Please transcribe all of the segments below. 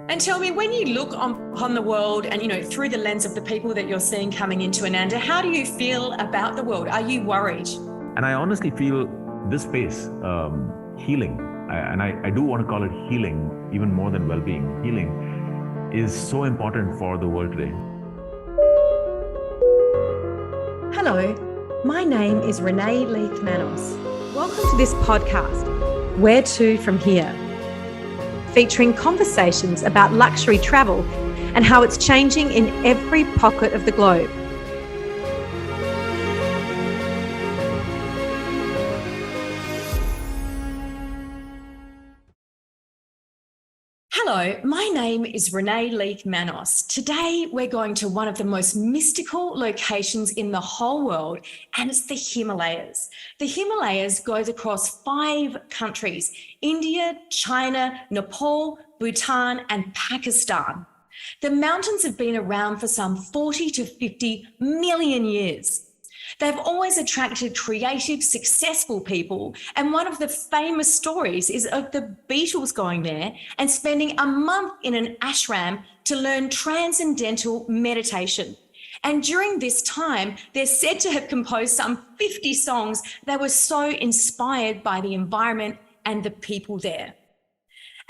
And tell me, when you look upon the world and, through the lens of the people that you're seeing coming into Ananda, how do you feel about the world? Are you worried? And I honestly feel this space, healing, I do want to call it healing, even more than well-being. Healing is so important for the world today. Hello, my name is Renee Leith-Manos. Welcome to this podcast, Where To From Here, featuring conversations about luxury travel and how it's changing in every pocket of the globe. Hello, my name is Renee Leith-Manos. Today, we're going to one of the most mystical locations in the whole world, and it's the Himalayas. The Himalayas goes across 5 countries: India, China, Nepal, Bhutan, and Pakistan. The mountains have been around for some 40 to 50 million years. They've always attracted creative, successful people. And one of the famous stories is of the Beatles going there and spending a month in an ashram to learn transcendental meditation. And during this time, they're said to have composed some 50 songs that were so inspired by the environment and the people there.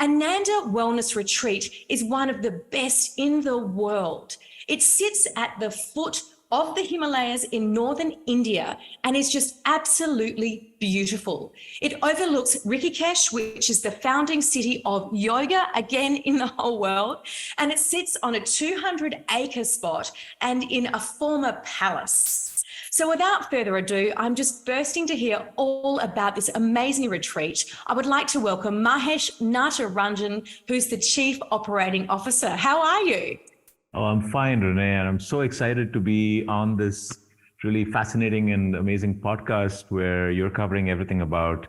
Ananda Wellness Retreat is one of the best in the world. It sits at the foot of the Himalayas in northern India and is just absolutely beautiful. It overlooks Rishikesh, which is the founding city of yoga, again in the whole world, and it sits on a 200-acre spot and in a former palace. So without further ado, I'm just bursting to hear all about this amazing retreat. I would like to welcome Mahesh Natarajan, who's the Chief Operating Officer. How are you? Oh, I'm fine, Renee, and I'm so excited to be on this really fascinating and amazing podcast where you're covering everything about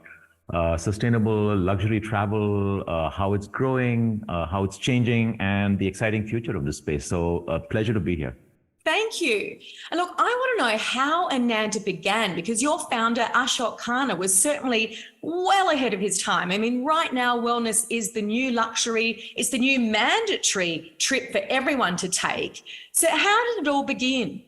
sustainable luxury travel, how it's growing, how it's changing, and the exciting future of this space. So a pleasure to be here. Thank you. And look, I want to know how Ananda began, because your founder, Ashok Khanna, was certainly well ahead of his time. I mean, right now, wellness is the new luxury. It's the new mandatory trip for everyone to take. So how did it all begin?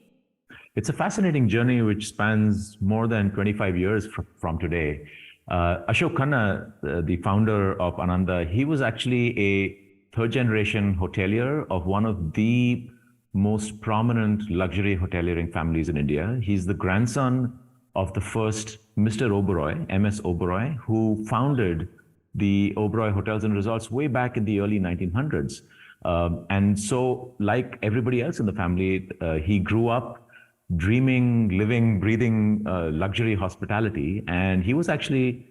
It's a fascinating journey which spans more than 25 years from today. Ashok Khanna, the founder of Ananda, he was actually a third-generation hotelier of one of the most prominent luxury hoteliering families in India. He's the grandson of the first Mr. Oberoi, MS Oberoi, who founded the Oberoi Hotels and Resorts way back in the early 1900s. And so, like everybody else in the family, he grew up dreaming, living, breathing luxury hospitality. And he was actually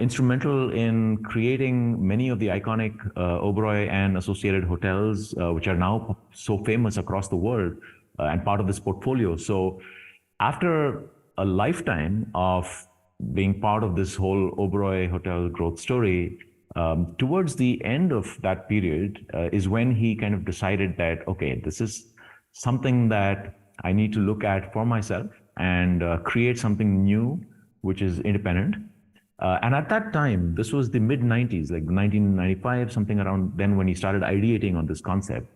instrumental in creating many of the iconic Oberoi and associated hotels, which are now so famous across the world and part of this portfolio. So after a lifetime of being part of this whole Oberoi hotel growth story, towards the end of that period is when he kind of decided that, okay, this is something that I need to look at for myself and create something new, which is independent. And at that time, this was the mid-90s, like 1995, something around then, when he started ideating on this concept.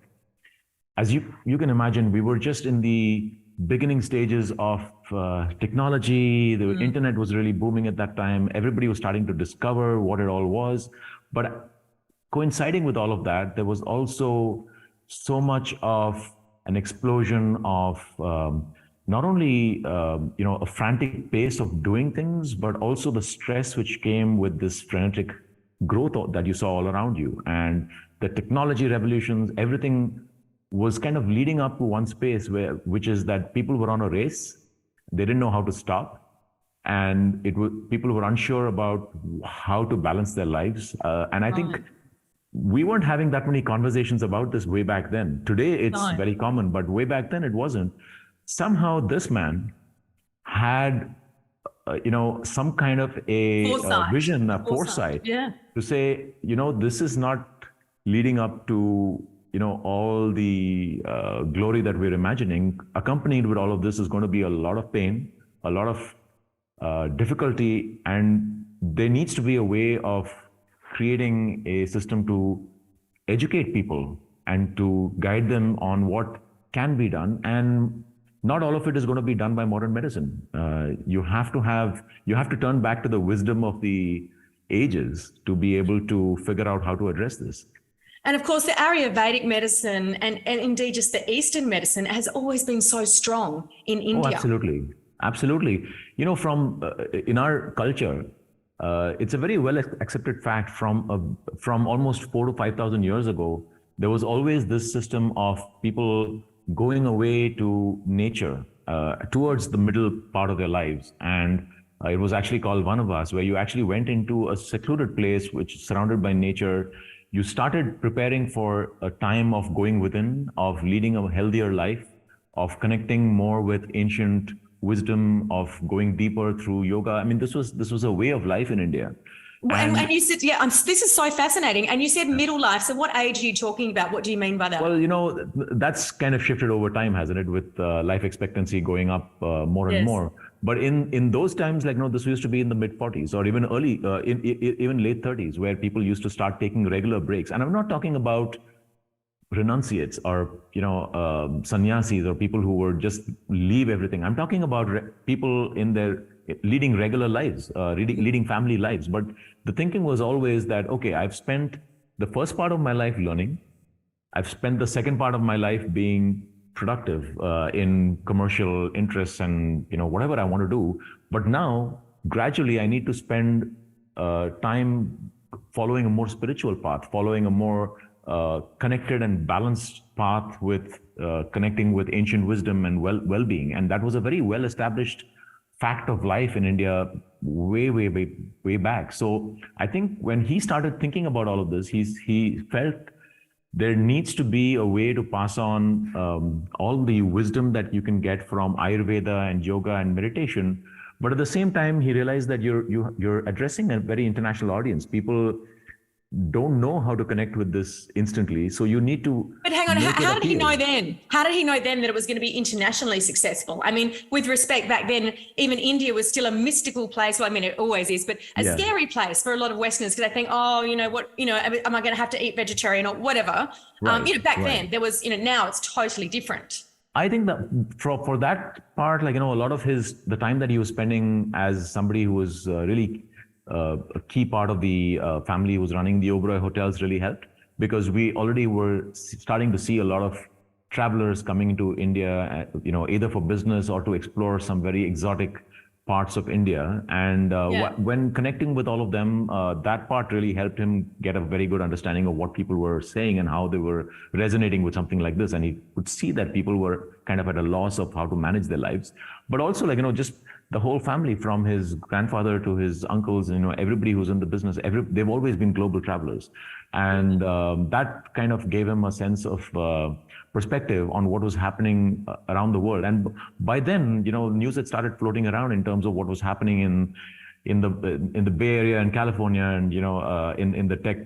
As you can imagine, we were just in the beginning stages of technology. The internet was really booming at that time. Everybody was starting to discover what it all was. But coinciding with all of that, there was also so much of an explosion of not only a frantic pace of doing things, but also the stress which came with this frenetic growth that you saw all around you. And the technology revolutions, everything was kind of leading up to one space which is that people were on a race. They didn't know how to stop. And people were unsure about how to balance their lives. And I think we weren't having that many conversations about this way back then. Today, it's very common, but way back then it wasn't. Somehow this man had, some kind of a vision, a foresight to say, this is not leading up to, all the glory that we're imagining. Accompanied with all of this is going to be a lot of pain, a lot of difficulty, and there needs to be a way of creating a system to educate people and to guide them on what can be done. And not all of it is going to be done by modern medicine. You have to turn back to the wisdom of the ages to be able to figure out how to address this. And of course, the Ayurvedic medicine and indeed just the Eastern medicine has always been so strong in India. Oh, absolutely. Absolutely. From in our culture, it's a very well accepted fact from almost 4,000 to 5,000 years ago. There was always this system of people going away to nature towards the middle part of their lives. And it was actually called Vanavas, where you actually went into a secluded place which is surrounded by nature. You started preparing for a time of going within, of leading a healthier life, of connecting more with ancient wisdom, of going deeper through yoga. I mean, this was a way of life in India. And you said, this is so fascinating. And you said middle life. So what age are you talking about? What do you mean by that? Well, that's kind of shifted over time, hasn't it? With life expectancy going up more and more. But in those times, this used to be in the mid 40s or even early, even late 30s, where people used to start taking regular breaks. And I'm not talking about renunciates or, sannyasis or people who were just leave everything. I'm talking about people in their leading regular lives, leading family lives. But the thinking was always that, okay, I've spent the first part of my life learning. I've spent the second part of my life being productive in commercial interests and whatever I want to do. But now gradually I need to spend time following a more spiritual path, following a more connected and balanced path with connecting with ancient wisdom and well-being. And that was a very well-established fact of life in India way back. So I think when he started thinking about all of this, he felt there needs to be a way to pass on all the wisdom that you can get from Ayurveda and yoga and meditation. But at the same time, he realized that you're addressing a very international audience. People don't know how to connect with this instantly. So you need to. But hang on, how did he know then? How did he know then that it was going to be internationally successful? I mean, with respect, back then, even India was still a mystical place. Well, I mean, it always is, but a scary place for a lot of Westerners because they think, am I going to have to eat vegetarian or whatever? Right, back then there was, now it's totally different. I think that for that part, a lot of the time that he was spending as somebody who was really a key part of the family who was running the Oberoi hotels really helped, because we already were starting to see a lot of travelers coming into India, either for business or to explore some very exotic parts of India. And when connecting with all of them, that part really helped him get a very good understanding of what people were saying and how they were resonating with something like this. And he could see that people were kind of at a loss of how to manage their lives. But also, just the whole family, from his grandfather to his uncles, everybody who's in the business, they've always been global travelers. And that kind of gave him a sense of perspective on what was happening around the world. And by then, news had started floating around in terms of what was happening in the Bay Area and California, and in the tech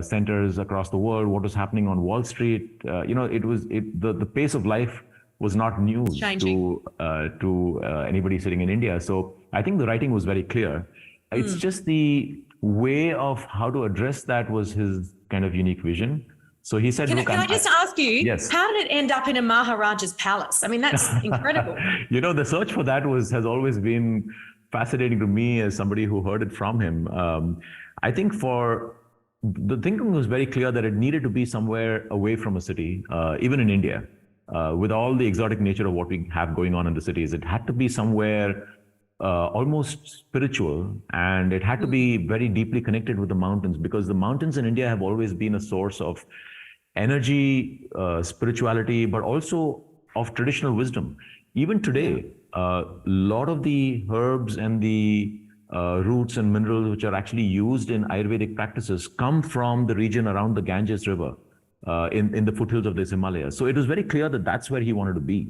centers across the world, what was happening on Wall Street. The pace of life was not news to anybody sitting in India. So I think the writing was very clear. It's just the way of how to address that was his kind of unique vision. So he said, can I just ask you, yes, how did it end up in a Maharaja's palace? I mean, that's incredible. The search for that has always been fascinating to me as somebody who heard it from him. I think the thinking was very clear that it needed to be somewhere away from a city, even in India. With all the exotic nature of what we have going on in the cities, it had to be somewhere almost spiritual, and it had to be very deeply connected with the mountains, because the mountains in India have always been a source of energy, spirituality, but also of traditional wisdom. Even today, a lot of the herbs and the roots and minerals which are actually used in Ayurvedic practices come from the region around the Ganges River. In the foothills of this Himalayas. So it was very clear that that's where he wanted to be.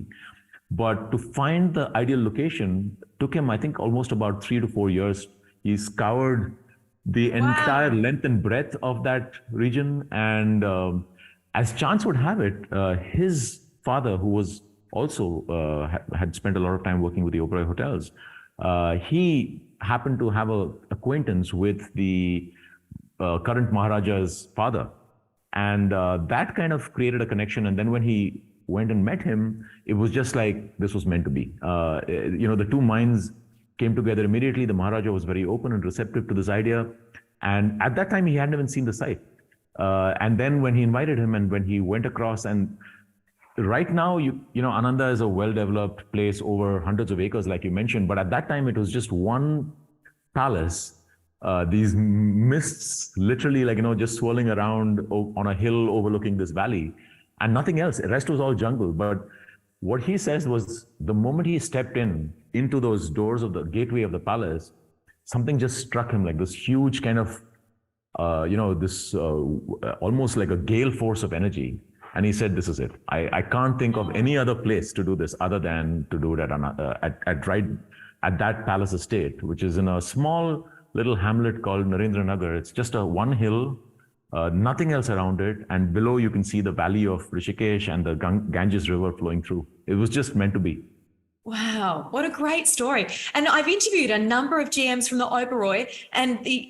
But to find the ideal location took him, I think, almost about 3 to 4 years. He scoured the entire length and breadth of that region. And as chance would have it, his father, who was also had spent a lot of time working with the Oberoi hotels, he happened to have an acquaintance with the current Maharaja's father. And that kind of created a connection. And then when he went and met him, it was just like this was meant to be. The two minds came together immediately. The Maharaja was very open and receptive to this idea. And at that time, he hadn't even seen the site. And then when he invited him and when he went across, and right now, Ananda is a well-developed place over hundreds of acres, like you mentioned. But at that time, it was just one palace. These mists literally just swirling around on a hill overlooking this valley and nothing else. The rest was all jungle. But what he says was the moment he stepped into those doors of the gateway of the palace, something just struck him like this huge kind of, this almost like a gale force of energy. And he said, this is it. I can't think of any other place to do this other than to do it at that palace estate, which is in a small little hamlet called Narendranagar. It's just one hill, nothing else around it. And below you can see the valley of Rishikesh and the Ganges River flowing through. It was just meant to be. Wow, what a great story. And I've interviewed a number of GMs from the Oberoi and the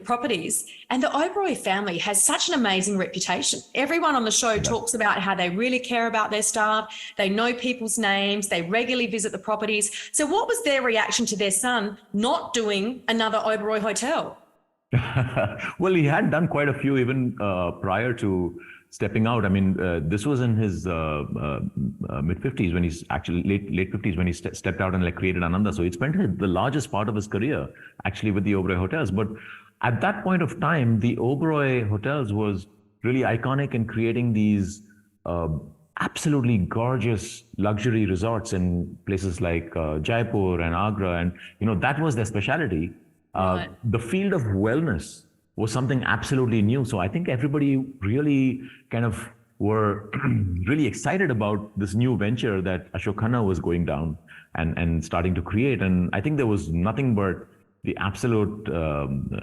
properties, and the Oberoi family has such an amazing reputation. Everyone on the show talks about how they really care about their staff, they know people's names, they regularly visit the properties. So what was their reaction to their son not doing another Oberoi hotel? Well, he had done quite a few even prior to stepping out. I mean, this was in his mid-50s when he's actually late 50s when he stepped out and created Ananda. So he spent the largest part of his career actually with the Oberoi hotels. But at that point of time, the Oberoi hotels was really iconic in creating these absolutely gorgeous luxury resorts in places like Jaipur and Agra. And, that was their specialty. Right. The field of wellness was something absolutely new. So I think everybody really kind of were really excited about this new venture that Ashok Khanna was going down and starting to create. And I think there was nothing but the absolute,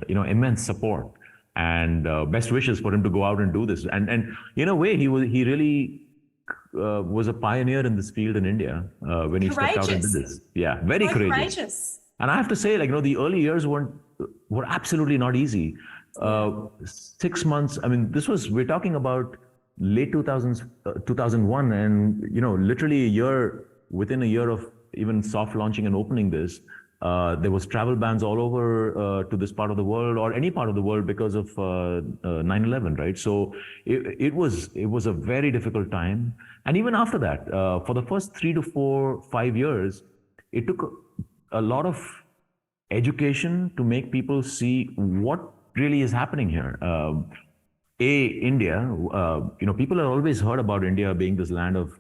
immense support and best wishes for him to go out and do this. And in a way, he really was a pioneer in this field in India when he stepped out and did this. Yeah, very courageous. And I have to say, the early years were absolutely not easy. 6 months, we're talking about late 2000s, 2001, and, literally within a year of even soft launching and opening this, there was travel bans all over to this part of the world or any part of the world because of 9/11, right? So it was a very difficult time. And even after that, for the first 3 to 4, 5 years, it took a lot of education to make people see what really is happening here. India, people have always heard about India being this land of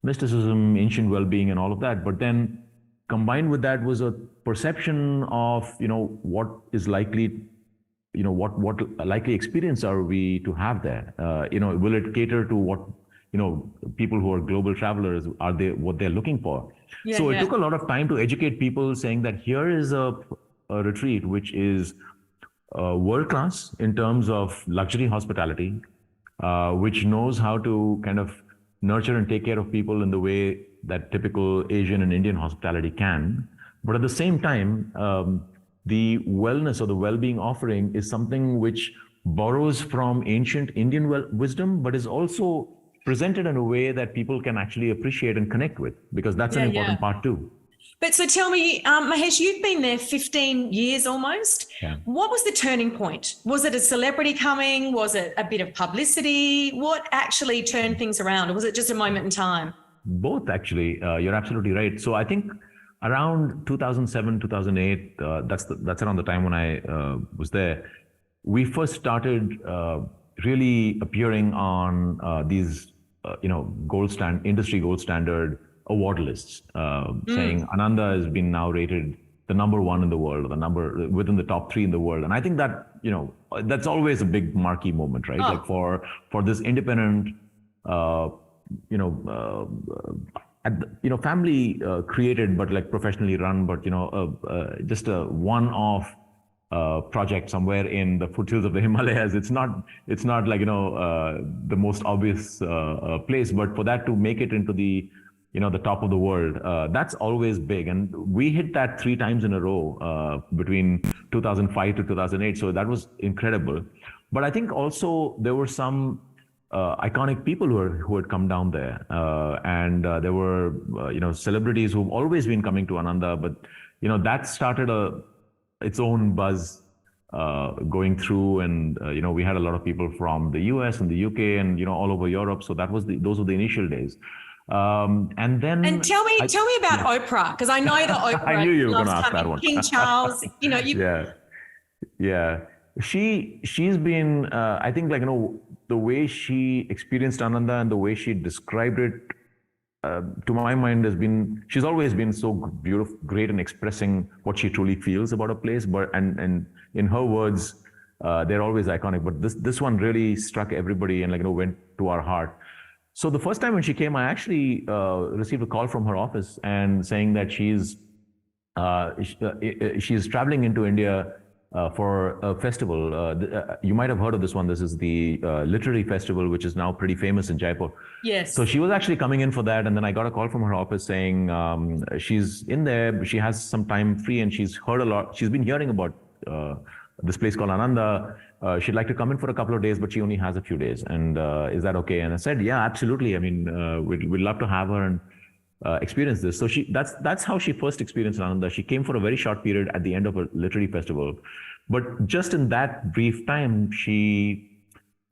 mysticism, ancient well-being and all of that. But then combined with that was a perception of, what is likely, what likely experience are we to have there? Will it cater to what, people who are global travelers, are they what they're looking for? So it took a lot of time to educate people, saying that here is a retreat which is world-class in terms of luxury hospitality, which knows how to kind of nurture and take care of people in the way that typical Asian and Indian hospitality can. But at the same time, the wellness or the well-being offering is something which borrows from ancient Indian wisdom, but is also presented in a way that people can actually appreciate and connect with, because that's an important part too. But so tell me, Mahesh, you've been there 15 years almost. Yeah. What was the turning point? Was it a celebrity coming? Was it a bit of publicity? What actually turned things around? Or was it just a moment in time? Both, actually. You're absolutely right. So I think around 2007, 2008, that's around the time when I was there, we first started really appearing on these, industry gold standard award lists, saying Ananda has been now rated the #1 in the world, or within the top 3 in the world. And I think that, that's always a big marquee moment, right? Like for this independent, family created, but like professionally run, but, just a one-off project somewhere in the foothills of the Himalayas. It's not like, the most obvious place, but for that to make it into the, the top of the world, that's always big. And we hit that 3 times in a row between 2005 to 2008. So that was incredible. But I think also there were some iconic people who had come down there, and there were celebrities who've always been coming to Ananda, but that started its own buzz going through, and we had a lot of people from the US and the UK and all over Europe. So those were the initial days. And then tell me about Oprah, because I know that Oprah I knew you were going loves to ask that coming. one. King Charles, Yeah. She's been I think the way she experienced Ananda and the way she described it, to my mind, she's always been so beautiful, great in expressing what she truly feels about a place. But and in her words, they're always iconic. But this one really struck everybody and went to our heart. So the first time when she came, I actually received a call from her office and saying that she's traveling into India for a festival. You might have heard of this one. This is the literary festival, which is now pretty famous in Jaipur. Yes. So she was actually coming in for that. And then I got a call from her office saying she's in there. She has some time free and she's heard a lot. She's been hearing about this place called Ananda. She'd like to come in for a couple of days, but she only has a few days. And is that okay? And I said, yeah, absolutely. I mean, we'd love to have her and experience this. So that's how she first experienced Ananda. She came for a very short period at the end of a literary festival, but just in that brief time,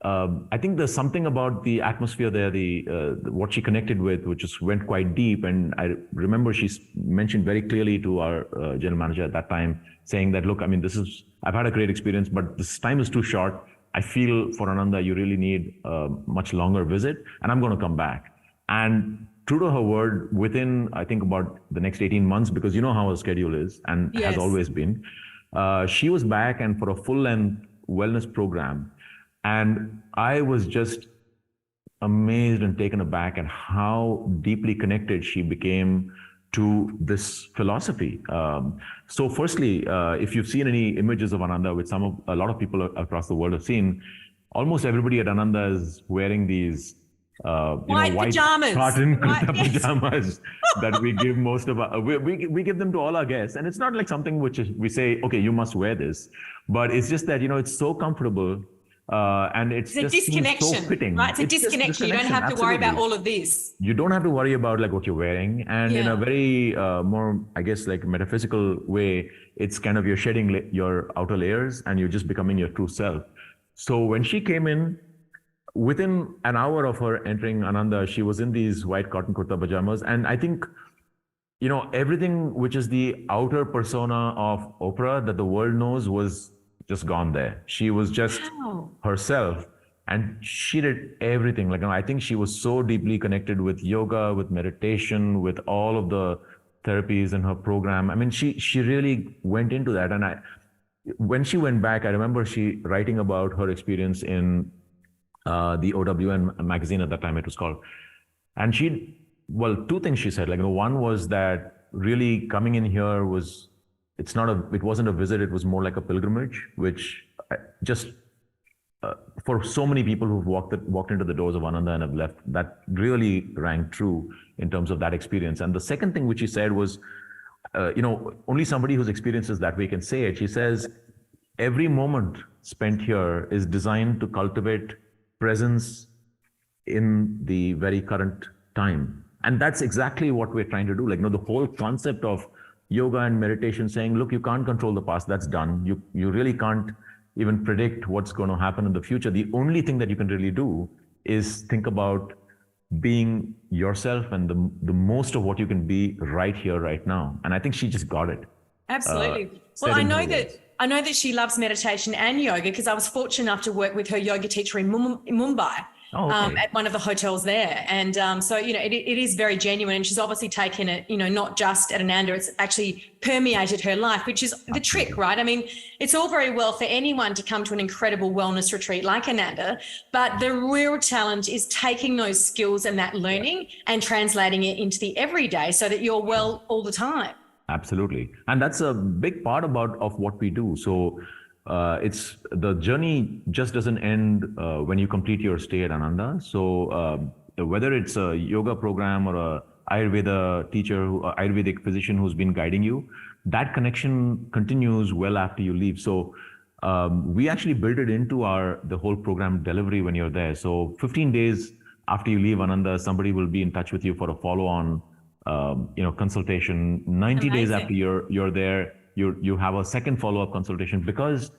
I think there's something about the atmosphere there, what she connected with, which just went quite deep. And I remember she mentioned very clearly to our general manager at that time, saying that, look, I mean, I've had a great experience, but this time is too short. I feel for Ananda, you really need a much longer visit, and I'm going to come back. And true to her word, within, I think, about the next 18 months, because you know how her schedule is and yes. has always been, she was back and for a full-length wellness program. And I was just amazed and taken aback at how deeply connected she became to this philosophy. So firstly, if you've seen any images of Ananda, which a lot of people across the world have seen, almost everybody at Ananda is wearing these white pajamas, cotton pajamas that we give most of our, we give them to all our guests. And it's not like something which we say, okay, you must wear this, but it's just that, it's so comfortable. And it's a just disconnection, so fitting. Right? It's a disconnection. You don't have to worry about all of this. You don't have to worry about what you're wearing. And in a very more, I guess, metaphysical way, it's kind of you're shedding your outer layers and you're just becoming your true self. So when she came in, within an hour of her entering Ananda, she was in these white cotton kurta pajamas. And I think, everything which is the outer persona of Oprah that the world knows was just gone there. She was just herself, and she did everything. I think she was so deeply connected with yoga, with meditation, with all of the therapies in her program. I mean, she really went into that. And when she went back, I remember she writing about her experience in the OWN magazine at that time, it was called. And two things she said. One was that really coming in here it wasn't a visit, it was more like a pilgrimage, which just for so many people who've walked into the doors of Ananda and have left, that really rang true in terms of that experience. And the second thing which she said was, only somebody who's experienced this that way can say it. She says, every moment spent here is designed to cultivate presence in the very current time. And that's exactly what we're trying to do. The whole concept of yoga and meditation, saying, look, you can't control the past, that's done. You really can't even predict what's going to happen in the future. The only thing that you can really do is think about being yourself and the most of what you can be right here, right now. And I think she just got it. Absolutely. Well, I know that she loves meditation and yoga because I was fortunate enough to work with her yoga teacher in Mumbai. At one of the hotels there. And so, it is very genuine. And she's obviously taken it, not just at Ananda, it's actually permeated her life, which is the trick, right? I mean, it's all very well for anyone to come to an incredible wellness retreat like Ananda, but the real challenge is taking those skills and that learning and translating it into the everyday so that you're well all the time. Absolutely. And that's a big part of what we do. So it's the journey just doesn't end when you complete your stay at Ananda. So whether it's a yoga program or a Ayurveda teacher, Ayurvedic physician who's been guiding you, that connection continues well after you leave. So we actually built it into the whole program delivery when you're there. So 15 days after you leave Ananda, somebody will be in touch with you for a follow-on, consultation. 90 days after you're there, you have a second follow-up consultation, because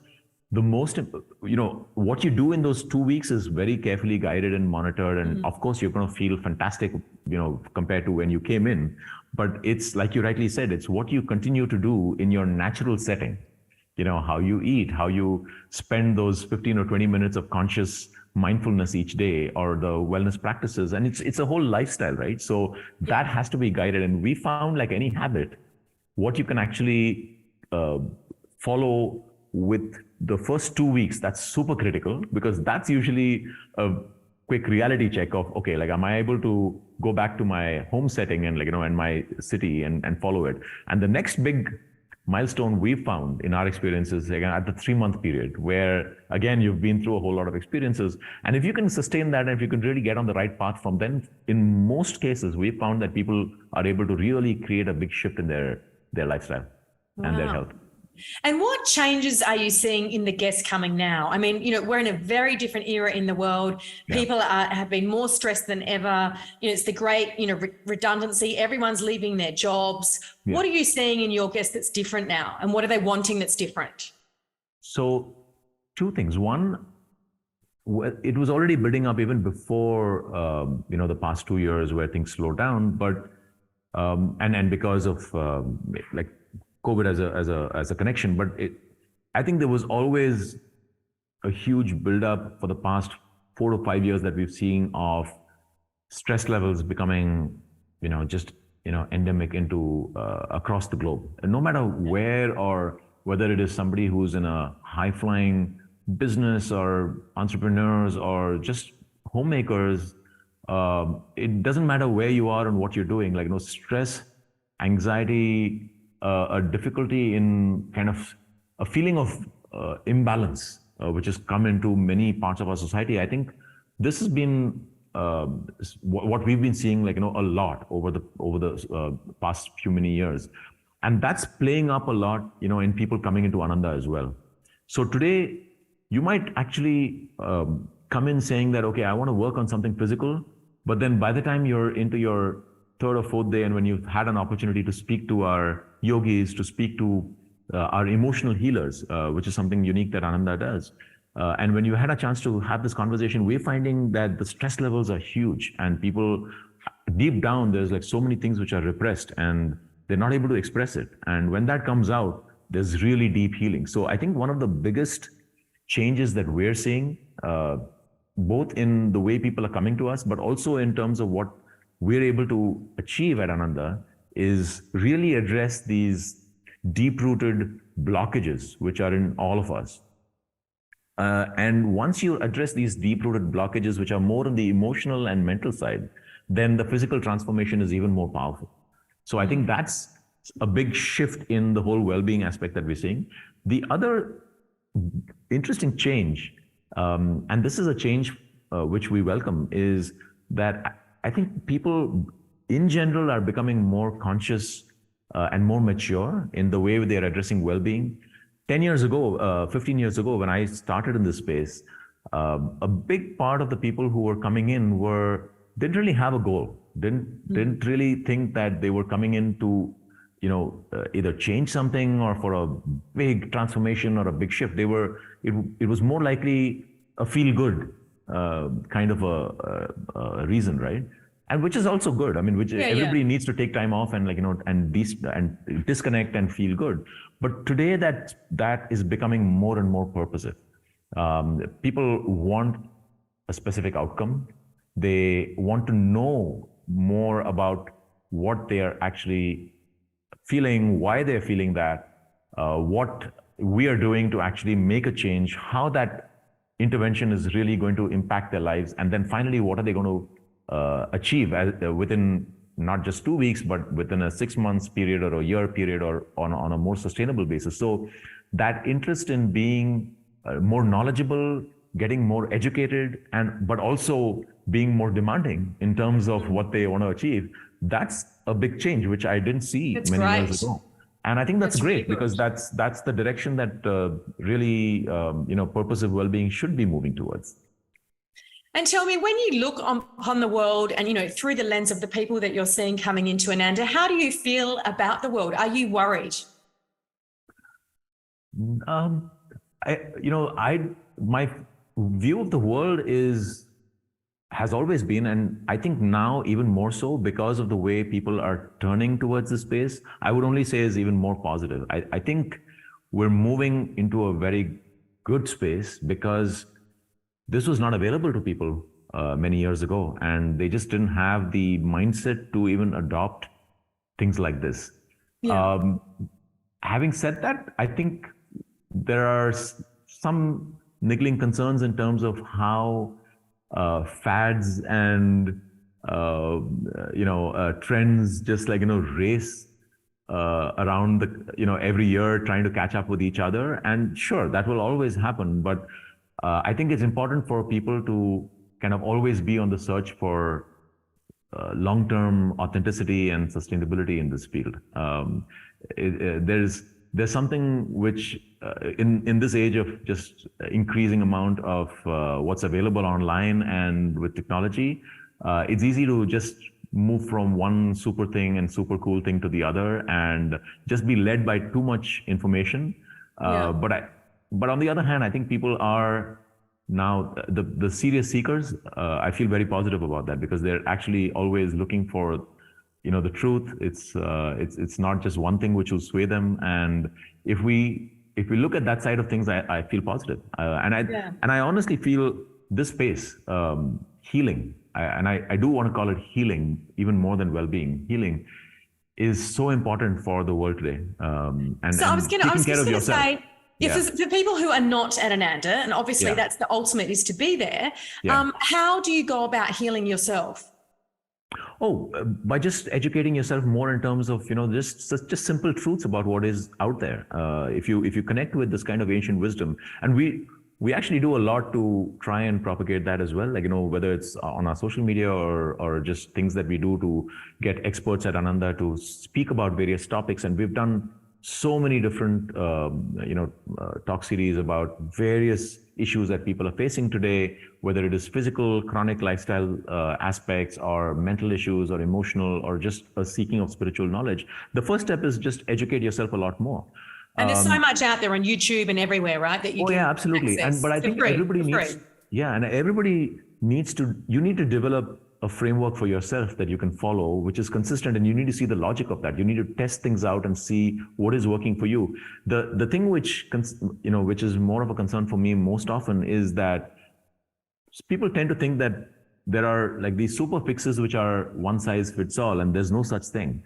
the most, what you do in those 2 weeks is very carefully guided and monitored. And of course, you're going to feel fantastic, compared to when you came in. But it's like you rightly said, it's what you continue to do in your natural setting. How you eat, how you spend those 15 or 20 minutes of conscious mindfulness each day, or the wellness practices. And it's a whole lifestyle, right? So that has to be guided. And we found, like any habit, what you can actually follow with the first 2 weeks, that's super critical, because that's usually a quick reality check of, okay, like, am I able to go back to my home setting and and my city and follow it? And the next big milestone we found in our experiences, again, at the 3-month period, where again, you've been through a whole lot of experiences. And if you can sustain that, and if you can really get on the right path from then, in most cases, we found that people are able to really create a big shift in their lifestyle and their health. And what changes are you seeing in the guests coming now? I mean, we're in a very different era in the world. People have been more stressed than ever. It's the great, redundancy. Everyone's leaving their jobs. Yeah. What are you seeing in your guests that's different now? And what are they wanting that's different? So 2 things. One, it was already building up even before, the past 2 years where things slowed down. But, and because of COVID as a connection, but I think there was always a huge buildup for the past 4 to 5 years that we've seen of stress levels becoming, endemic into across the globe. And no matter where, or whether it is somebody who's in a high-flying business, or entrepreneurs, or just homemakers, it doesn't matter where you are and what you're doing. Stress, anxiety, a difficulty in kind of a feeling of imbalance, which has come into many parts of our society. I think this has been what we've been seeing, a lot over the past many years, and that's playing up a lot, in people coming into Ananda as well. So today, you might actually come in saying that, okay, I want to work on something physical, but then by the time you're into your 3rd or 4th day, and when you've had an opportunity to speak to our yogis, to speak to our emotional healers, which is something unique that Ananda does. And when you had a chance to have this conversation, we're finding that the stress levels are huge, and people deep down, there's so many things which are repressed and they're not able to express it. And when that comes out, there's really deep healing. So I think one of the biggest changes that we're seeing, both in the way people are coming to us, but also in terms of what we're able to achieve at Ananda, is really address these deep-rooted blockages which are in all of us. And once you address these deep-rooted blockages, which are more on the emotional and mental side, then the physical transformation is even more powerful. So I think that's a big shift in the whole well-being aspect that we're seeing. The other interesting change, and this is a change which we welcome, is that I think people in general are becoming more conscious and more mature in the way they're addressing well-being. 10 years ago, 15 years ago, when I started in this space, a big part of the people who were coming in didn't really have a goal, didn't really think that they were coming in to, either change something or for a big transformation or a big shift. It was more likely a feel-good kind of a reason, right? And which is also good. I mean, everybody needs to take time off and and disconnect and feel good. But today that is becoming more and more purposive. People want a specific outcome. They want to know more about what they are actually feeling, why they're feeling that, what we are doing to actually make a change, how that intervention is really going to impact their lives, and then finally, what are they going to achieve within not just 2 weeks, but within a 6 months period or a year period, or on a more sustainable basis. So that interest in being more knowledgeable, getting more educated, but also being more demanding in terms of what they want to achieve, that's a big change, which I didn't see many years ago. And I think that's That's really great, because good. that's the direction that really purposive well-being should be moving towards. And tell me, when you look upon the world and, through the lens of the people that you're seeing coming into Ananda, how do you feel about the world? Are you worried? My view of the world has always been, and I think now even more so, because of the way people are turning towards this space, I would only say is even more positive. I think we're moving into a very good space, because this was not available to people many years ago, and they just didn't have the mindset to even adopt things like this. Yeah. Having said that, I think there are some niggling concerns in terms of how fads and trends just race around every year, trying to catch up with each other. And sure, that will always happen, but I think it's important for people to kind of always be on the search for long-term authenticity and sustainability in this field. There's something which in this age of just increasing amount of what's available online and with technology, it's easy to just move from one super thing and super cool thing to the other and just be led by too much information. Yeah. But on the other hand, I think people are now the serious seekers. I feel very positive about that, because they're actually always looking for, the truth. It's not just one thing which will sway them. And if we look at that side of things, I feel positive. And I honestly feel this space, healing, I do want to call it healing even more than well-being. Healing is so important for the world today. So I was just going to say, for people who are not at Ananda, and obviously that's the ultimate, is to be there. How do you go about healing yourself? By just educating yourself more in terms of, just simple truths about what is out there. If you connect with this kind of ancient wisdom, and we actually do a lot to try and propagate that as well. Like, whether it's on our social media or just things that we do to get experts at Ananda to speak about various topics. And we've done so many different, talk series about various issues that people are facing today, whether it is physical, chronic lifestyle aspects, or mental issues, or emotional, or just a seeking of spiritual knowledge. The first step is just educate yourself a lot more. And there's so much out there on YouTube and everywhere, right? That you can absolutely. access. But I think everybody needs to, you need to develop a framework for yourself that you can follow, which is consistent, and you need to see the logic of that. You need to test things out and see what is working for you. The thing which is more of a concern for me most often is that people tend to think that there are like these super fixes which are one size fits all, and there's no such thing.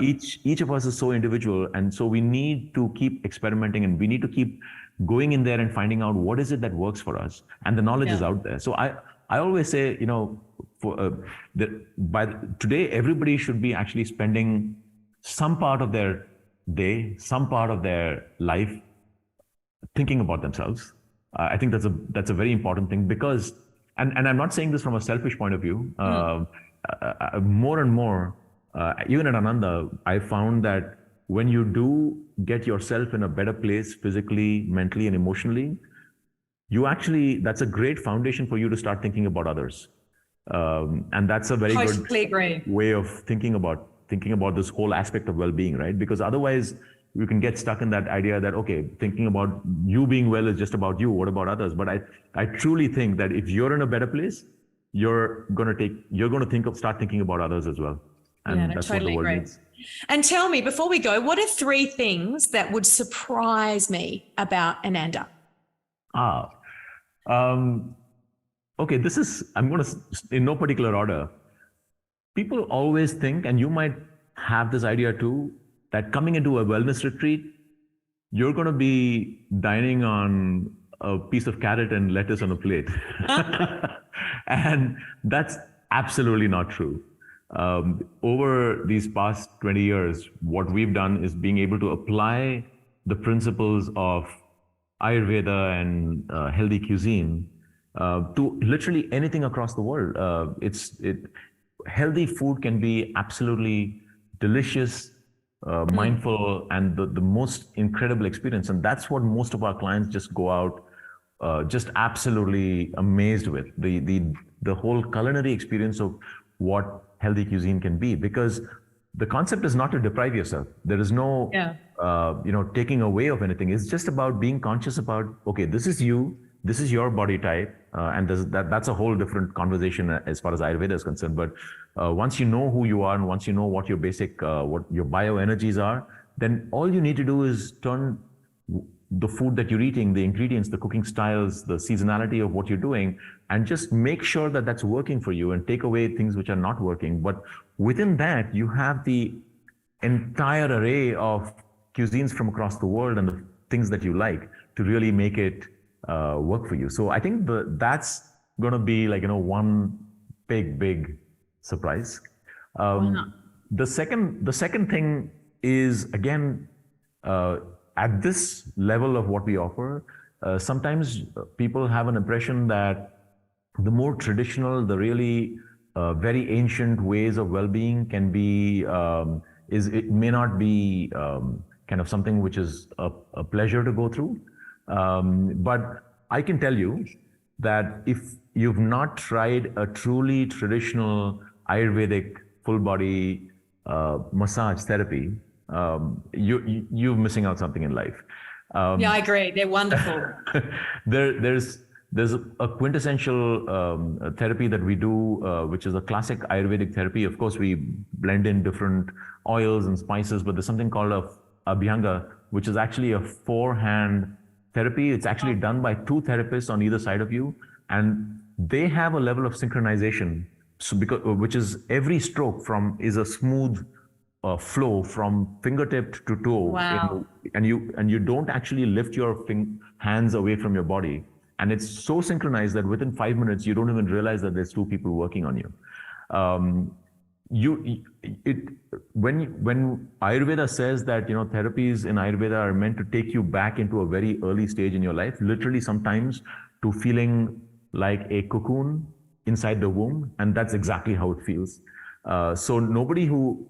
Each of us is so individual, and so we need to keep experimenting, and we need to keep going in there and finding out what is it that works for us, and the knowledge is out there. So I always say, by today, everybody should be actually spending some part of their day, some part of their life thinking about themselves. I think that's a very important thing, because, and I'm not saying this from a selfish point of view. More and more, even at Ananda, I found that when you do get yourself in a better place physically, mentally, and emotionally, that's a great foundation for you to start thinking about others. And that's a very good way of thinking about this whole aspect of well-being, right? Because otherwise you can get stuck in that idea that, okay, thinking about you being well is just about you. What about others? But I truly think that if you're in a better place, you're going to start thinking about others as well. And that's what the world needs. And tell me, before we go, what are 3 things that would surprise me about Ananda? Okay, I'm going to, in no particular order. People always think, and you might have this idea too, that coming into a wellness retreat, you're going to be dining on a piece of carrot and lettuce on a plate. And that's absolutely not true. Over these past 20 years, what we've done is being able to apply the principles of Ayurveda and healthy cuisine to literally anything across the world. Healthy food can be absolutely delicious, mindful, and the most incredible experience. And that's what most of our clients just go out just absolutely amazed with, the whole culinary experience of what healthy cuisine can be. Because the concept is not to deprive yourself. There is no taking away of anything. It's just about being conscious about, okay, this is you, this is your body type, and that's a whole different conversation as far as Ayurveda is concerned. But once you know who you are, and once you know what your basic what your bioenergies are, then all you need to do is turn the food that you're eating, the ingredients, the cooking styles, the seasonality of what you're doing, and just make sure that that's working for you, and take away things which are not working. But within that, you have the entire array of cuisines from across the world and the things that you like to really make it work for you. So I think that's going to be one big surprise. The second thing is, again, at this level of what we offer, sometimes people have an impression that the more traditional, the really very ancient ways of well-being can be, it may not be kind of something which is a pleasure to go through. But I can tell you that if you've not tried a truly traditional Ayurvedic full body massage therapy, you're missing out something in life. Yeah, I agree. They're wonderful. There's a quintessential therapy that we do, which is a classic Ayurvedic therapy. Of course, we blend in different oils and spices, but there's something called a abhyanga, which is actually a 4-hand therapy. It's actually done by 2 therapists on either side of you, and they have a level of synchronization. So which is every stroke is a smooth flow from fingertip to toe. Wow. And you don't actually lift your hands away from your body. And it's so synchronized that within 5 minutes, you don't even realize that there's 2 people working on you. When Ayurveda says that, therapies in Ayurveda are meant to take you back into a very early stage in your life, literally sometimes to feeling like a cocoon inside the womb. And that's exactly how it feels. So nobody who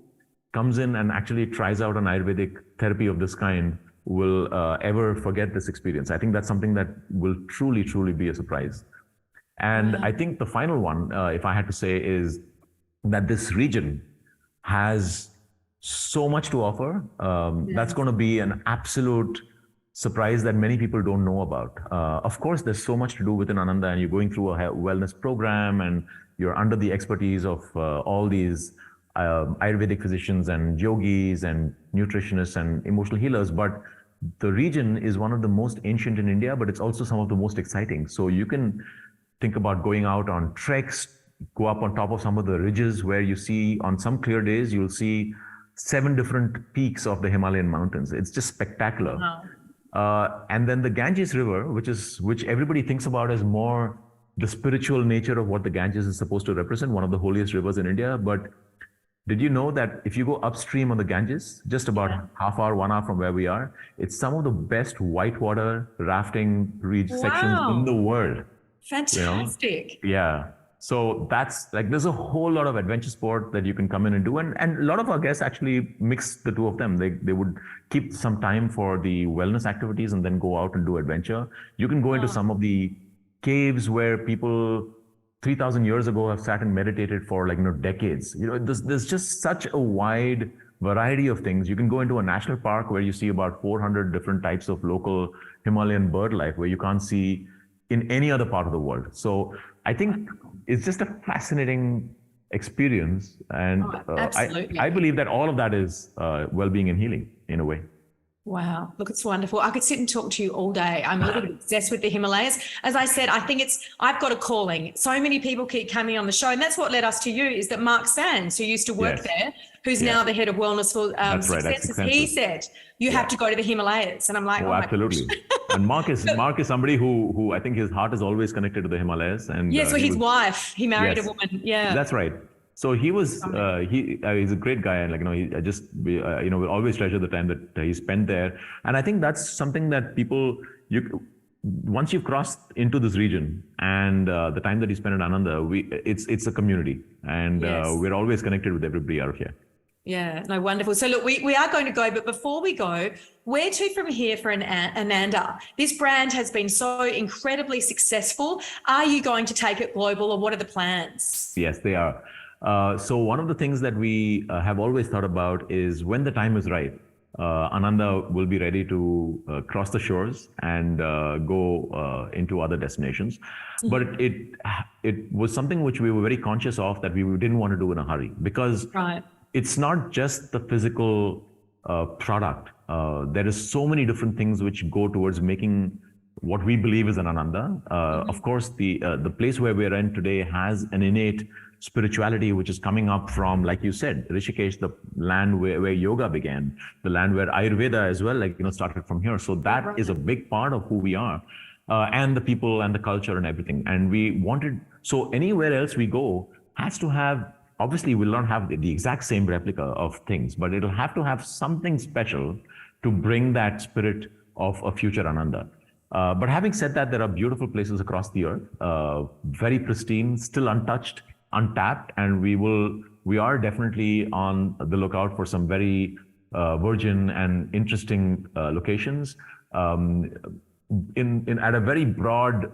comes in and actually tries out an Ayurvedic therapy of this kind will ever forget this experience. I think that's something that will truly, truly be a surprise. And I think the final one, if I had to say, is that this region has so much to offer. That's going to be an absolute surprise that many people don't know about. Of course, there's so much to do within Ananda, and you're going through a wellness program, and you're under the expertise of all these Ayurvedic physicians and yogis and nutritionists and emotional healers. But the region is one of the most ancient in India, but it's also some of the most exciting. So you can think about going out on treks, go up on top of some of the ridges where you see, on some clear days, you'll see 7 different peaks of the Himalayan mountains. It's just spectacular. Wow. And then the Ganges River, which everybody thinks about as more the spiritual nature of what the Ganges is supposed to represent, one of the holiest rivers in India. But did you know that if you go upstream on the Ganges, just about half hour, 1 hour from where we are, it's some of the best whitewater rafting sections in the world. Fantastic. Yeah. So that's there's a whole lot of adventure sport that you can come in and do. And a lot of our guests actually mix the 2 of them. They would keep some time for the wellness activities and then go out and do adventure. You can go into some of the caves where people 3,000 years ago have sat and meditated for decades. There's just such a wide variety of things. You can go into a national park where you see about 400 different types of local Himalayan bird life where you can't see in any other part of the world. So I think it's just a fascinating experience. And I believe that all of that is well-being and healing in a way. Wow. Look, it's wonderful. I could sit and talk to you all day. I'm a little bit obsessed with the Himalayas. As I said, I think I've got a calling. So many people keep coming on the show. And that's what led us to you, is that Mark Sands, who used to work there, who's now the head of wellness for Successes, he said, you have to go to the Himalayas. And I'm like, absolutely. And Mark is somebody who I think his heart is always connected to the Himalayas. And so his wife, he married a woman. Yeah. That's right. So he was, he's a great guy, and we'll always treasure the time that he spent there. And I think that's something that once you've crossed into this region and the time that you spend at Ananda, it's a community, and we're always connected with everybody out here. Yeah, no, wonderful. So look, we are going to go, but before we go, where to from here for Ananda? This brand has been so incredibly successful. Are you going to take it global, or what are the plans? Yes, they are. So one of the things that we have always thought about is when the time is right, Ananda will be ready to cross the shores and go into other destinations. But it was something which we were very conscious of, that we didn't want to do in a hurry, because it's not just the physical product. There is so many different things which go towards making what we believe is an Ananda. Of course, the place where we're in today has an innate spirituality which is coming up from, like you said, Rishikesh, the land where yoga began, the land where Ayurveda as well, started from here. So that is a big part of who we are, and the people and the culture and everything. And we wanted, so anywhere else we go has to have, obviously we'll not have the exact same replica of things, but it'll have to have something special to bring that spirit of a future Ananda. But having said that, there are beautiful places across the earth, very pristine, still untouched, untapped, and we are definitely on the lookout for some very virgin and interesting locations. At a very broad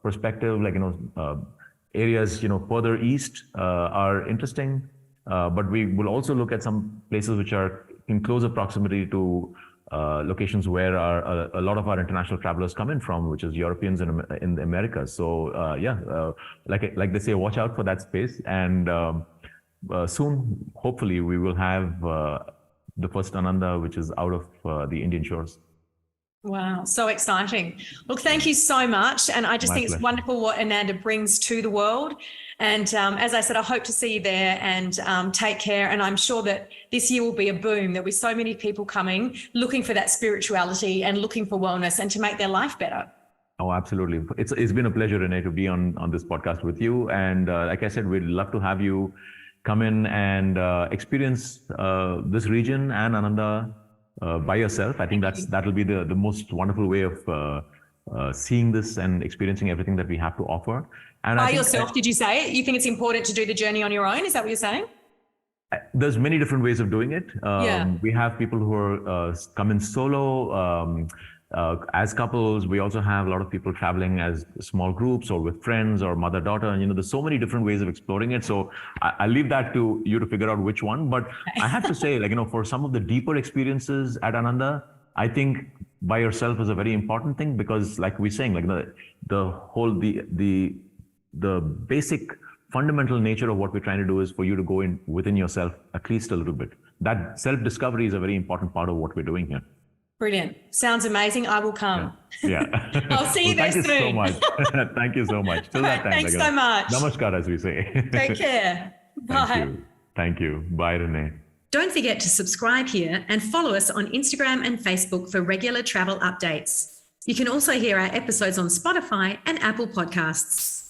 perspective, areas further east are interesting, but we will also look at some places which are in closer proximity to locations where a lot of our international travelers come in from, which is Europeans in the Americas. So like they say, watch out for that space. And soon, hopefully, we will have the first Ananda, which is out of the Indian shores. Wow, so exciting. Look, thank you so much. And I just think it's wonderful what Ananda brings to the world. And as I said, I hope to see you there, and take care. And I'm sure that this year will be a boom. There'll be so many people coming, looking for that spirituality and looking for wellness and to make their life better. Oh, absolutely. It's been a pleasure, Renee, to be on this podcast with you. And like I said, we'd love to have you come in and experience this region and Ananda by yourself. I think that'll be the most wonderful way of seeing this and experiencing everything that we have to offer. And by yourself, did you say? You think it's important to do the journey on your own? Is that what you're saying? There's many different ways of doing it. We have people who are come in solo, as couples. We also have a lot of people traveling as small groups or with friends or mother-daughter. And, there's so many different ways of exploring it. So I leave that to you to figure out which one. But I have to say, for some of the deeper experiences at Ananda, I think by yourself is a very important thing, because like we're saying, the basic fundamental nature of what we're trying to do is for you to go in within yourself at least a little bit. That self-discovery is a very important part of what we're doing here. Brilliant. Sounds amazing. I will come. Yeah. I'll see you there soon. Thank you so much. Thank you so much. Till that time. Thanks so much. Namaskar, as we say. Take care. Bye. Thank you. Bye, Renee. Don't forget to subscribe here and follow us on Instagram and Facebook for regular travel updates. You can also hear our episodes on Spotify and Apple Podcasts.